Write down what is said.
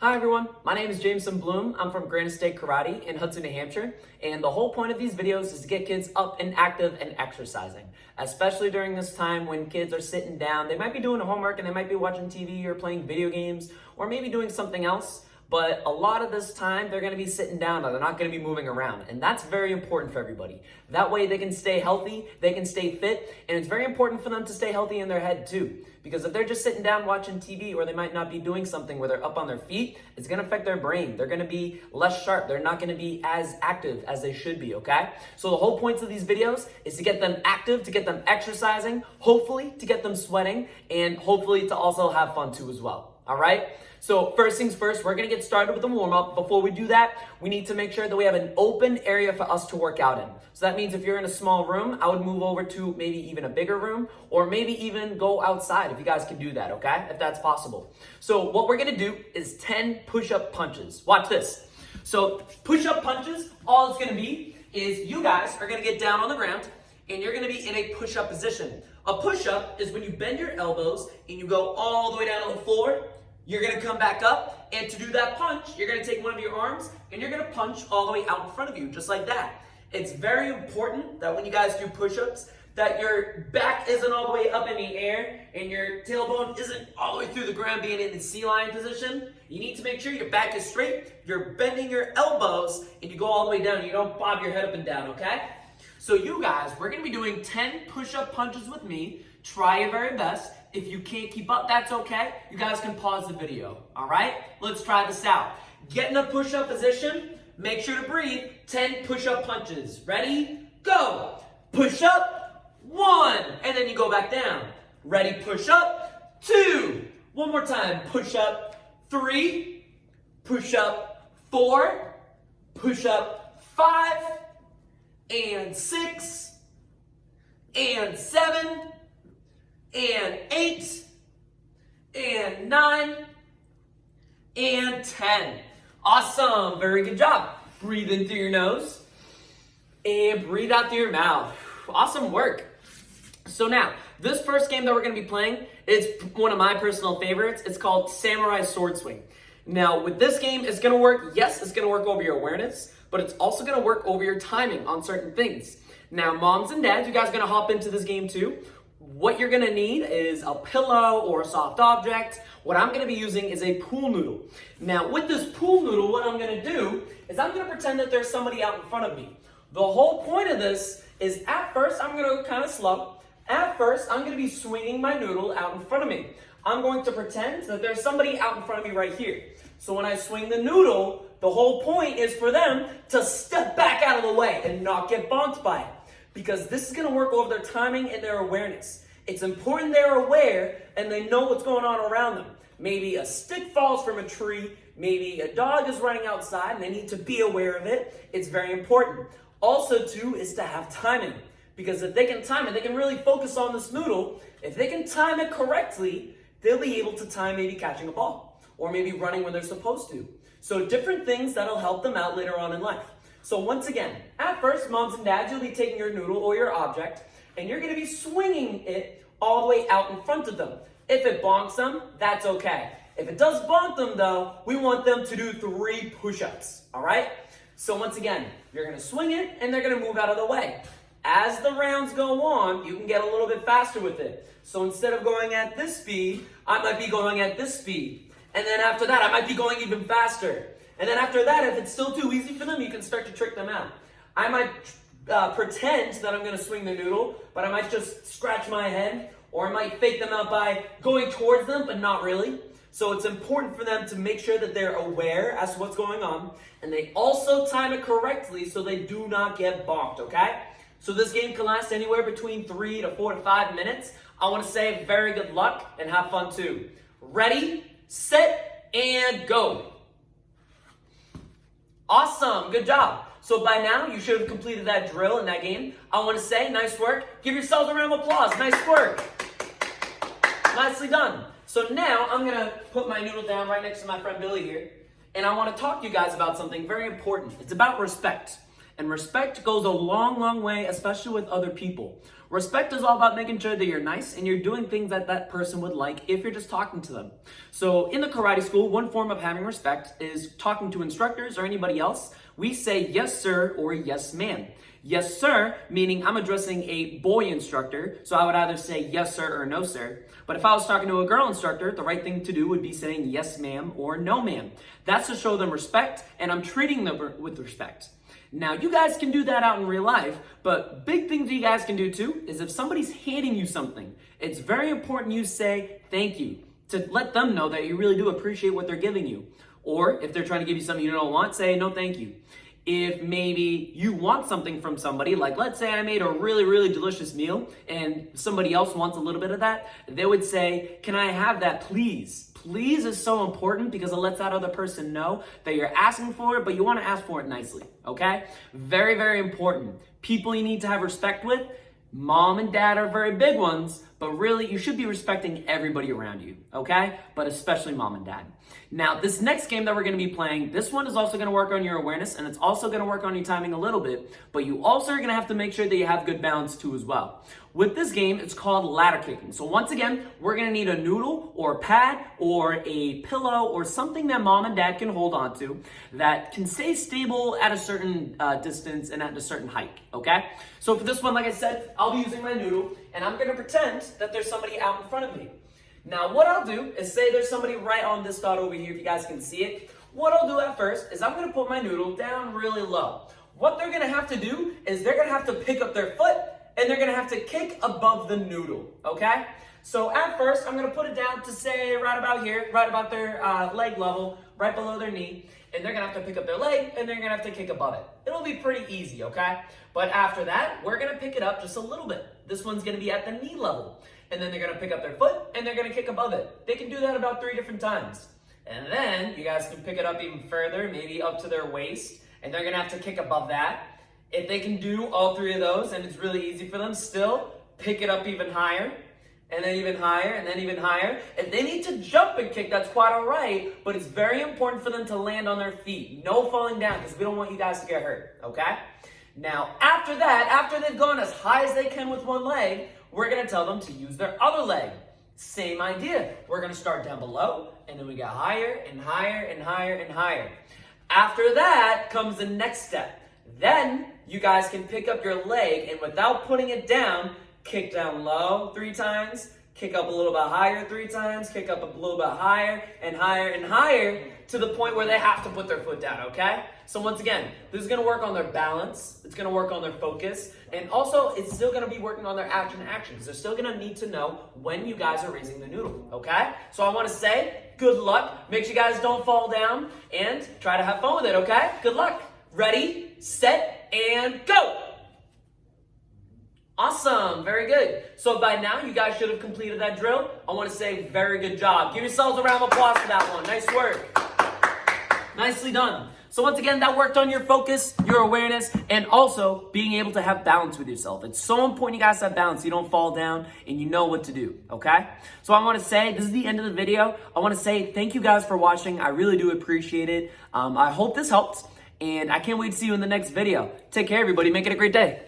Hi everyone, my name is Jameson Bloom. I'm from Granite State Karate in Hudson, New Hampshire, and the whole point of these videos is to get kids up and active and exercising, especially during this time when kids are sitting down. They might be doing homework and they might be watching TV or playing video games or maybe doing something else, but a lot of this time they're gonna be sitting down and they're not gonna be moving around, and that's very important for everybody. That way they can stay healthy, they can stay fit, and it's very important for them to stay healthy in their head too. Because if they're just sitting down watching TV or they might not be doing something where they're up on their feet, it's gonna affect their brain. They're gonna be less sharp. They're not gonna be as active as they should be, okay? So the whole point of these videos is to get them active, to get them exercising, hopefully to get them sweating, and hopefully to also have fun too as well, all right? So first things first, we're gonna get started with the warm-up. Before we do that, we need to make sure that we have an open area for us to work out in. So that means if you're in a small room, I would move over to maybe even a bigger room, or maybe even go outside if you guys can do that, okay? If that's possible. So what we're gonna do is 10 push-up punches. Watch this. So push-up punches, all it's gonna be is you guys are gonna get down on the ground and you're gonna be in a push-up position. A push-up is when you bend your elbows and you go all the way down on the floor. You're gonna come back up, and to do that punch, you're gonna take one of your arms and you're gonna punch all the way out in front of you, just like that. It's very important that when you guys do push-ups, that your back isn't all the way up in the air and your tailbone isn't all the way through the ground being in the C-line position. You need to make sure your back is straight, you're bending your elbows, and you go all the way down. You don't bob your head up and down, okay? So you guys, we're gonna be doing 10 push-up punches with me. Try your very best. If you can't keep up, that's okay. You guys can pause the video, all right? Let's try this out. Get in a push-up position. Make sure to breathe. 10 push-up punches. Ready? Go. Push up. 1. And then you go back down. Ready? Push up. 2. One more time. Push up. 3. Push up. 4. Push up. 5. And 6. And 7. And 8, and 9, and 10. Awesome, very good job. Breathe in through your nose, and breathe out through your mouth. Awesome work. So now, this first game that we're gonna be playing is one of my personal favorites. It's called Samurai Sword Swing. Now, with this game, it's gonna work, yes, it's gonna work over your awareness, but it's also gonna work over your timing on certain things. Now, moms and dads, you guys are gonna hop into this game too. What you're gonna need is a pillow or a soft object. What I'm gonna be using is a pool noodle. Now, with this pool noodle, what I'm gonna do is I'm gonna pretend that there's somebody out in front of me. The whole point of this is at first, I'm gonna go kind of slow. At first, I'm gonna be swinging my noodle out in front of me. I'm going to pretend that there's somebody out in front of me right here. So when I swing the noodle, the whole point is for them to step back out of the way and not get bonked by it. Because this is gonna work over their timing and their awareness. It's important they're aware and they know what's going on around them. Maybe a stick falls from a tree, maybe a dog is running outside and they need to be aware of it. It's very important. Also too is to have timing. Because if they can time it, they can really focus on this noodle. If they can time it correctly, they'll be able to time maybe catching a ball or maybe running when they're supposed to. So different things that'll help them out later on in life. So once again, at first, moms and dads, you'll be taking your noodle or your object, and you're gonna be swinging it all the way out in front of them. If it bonks them, that's okay. If it does bonk them though, we want them to do 3 push-ups, all right? So once again, you're gonna swing it, and they're gonna move out of the way. As the rounds go on, you can get a little bit faster with it. So instead of going at this speed, I might be going at this speed. And then after that, I might be going even faster. And then after that, if it's still too easy for them, you can start to trick them out. I might pretend that I'm gonna swing the noodle, but I might just scratch my head, or I might fake them out by going towards them, but not really. So it's important for them to make sure that they're aware as to what's going on, and they also time it correctly so they do not get bonked, okay? So this game can last anywhere between 3 to 4 to 5 minutes. I wanna say very good luck and have fun too. Ready, set, and go. Awesome, good job. So by now, you should have completed that drill in that game. I want to say, nice work. Give yourselves a round of applause. Nice work. Nicely done. So now, I'm going to put my noodle down right next to my friend Billy here. And I want to talk to you guys about something very important. It's about respect. And respect goes a long, long way, especially with other people. Respect is all about making sure that you're nice and you're doing things that that person would like if you're just talking to them. So in the karate school, one form of having respect is talking to instructors or anybody else. We say yes, sir, or yes, ma'am. Yes, sir, meaning I'm addressing a boy instructor, so I would either say yes, sir, or no, sir. But if I was talking to a girl instructor, the right thing to do would be saying yes, ma'am, or no, ma'am. That's to show them respect, and I'm treating them with respect. Now, you guys can do that out in real life, but big things you guys can do too is if somebody's handing you something, it's very important you say thank you to let them know that you really do appreciate what they're giving you. Or if they're trying to give you something you don't want, say no thank you. If maybe you want something from somebody, like let's say I made a really, really delicious meal and somebody else wants a little bit of that, they would say, can I have that please? Please is so important because it lets that other person know that you're asking for it, but you want to ask for it nicely, okay? Very, very important. People you need to have respect with, mom and dad are very big ones, but really you should be respecting everybody around you, okay? But especially mom and dad. Now, this next game that we're going to be playing, this one is also going to work on your awareness and it's also going to work on your timing a little bit, but you also are going to have to make sure that you have good balance too as well. With this game, it's called ladder kicking. So once again, we're going to need a noodle or a pad or a pillow or something that mom and dad can hold on to that can stay stable at a certain distance and at a certain height, okay? So for this one, like I said, I'll be using my noodle and I'm going to pretend that there's somebody out in front of me. Now, what I'll do is say there's somebody right on this dot over here, if you guys can see it. What I'll do at first is I'm going to put my noodle down really low. What they're going to have to do is they're going to have to pick up their foot and they're going to have to kick above the noodle, okay? So at first, I'm going to put it down to say right about here, right about their leg level, right below their knee. And they're going to have to pick up their leg and they're going to have to kick above it. It'll be pretty easy, okay? But after that, we're going to pick it up just a little bit. This one's going to be at the knee level. And then they're going to pick up their foot and they're going to kick above it. They can do that about 3 different times. And then you guys can pick it up even further, maybe up to their waist. And they're going to have to kick above that. If they can do all 3 of those and it's really easy for them, still pick it up even higher. And then even higher, and then even higher. If they need to jump and kick, that's quite all right, but it's very important for them to land on their feet. No falling down, because we don't want you guys to get hurt, okay? Now, after that, after they've gone as high as they can with one leg, we're going to tell them to use their other leg. Same idea. We're going to start down below, and then we get higher and higher and higher and higher. After that comes the next step. Then you guys can pick up your leg, and without putting it down, kick down low 3 times, kick up a little bit higher 3 times, kick up a little bit higher and higher and higher to the point where they have to put their foot down, okay? So once again, this is going to work on their balance, it's going to work on their focus, and also it's still going to be working on their actions. They're still going to need to know when you guys are raising the noodle, okay? So I want to say good luck, make sure you guys don't fall down, and try to have fun with it, okay? Good luck. Ready, set, and go! Awesome, very good. So by now, you guys should have completed that drill. I want to say very good job. Give yourselves a round of applause for that one. Nice work. Nicely done. So once again, that worked on your focus, your awareness, and also being able to have balance with yourself. It's so important you guys have balance so you don't fall down and you know what to do, okay? So I want to say, this is the end of the video. I want to say thank you guys for watching. I really do appreciate it. I hope this helped, and I can't wait to see you in the next video. Take care, everybody. Make it a great day.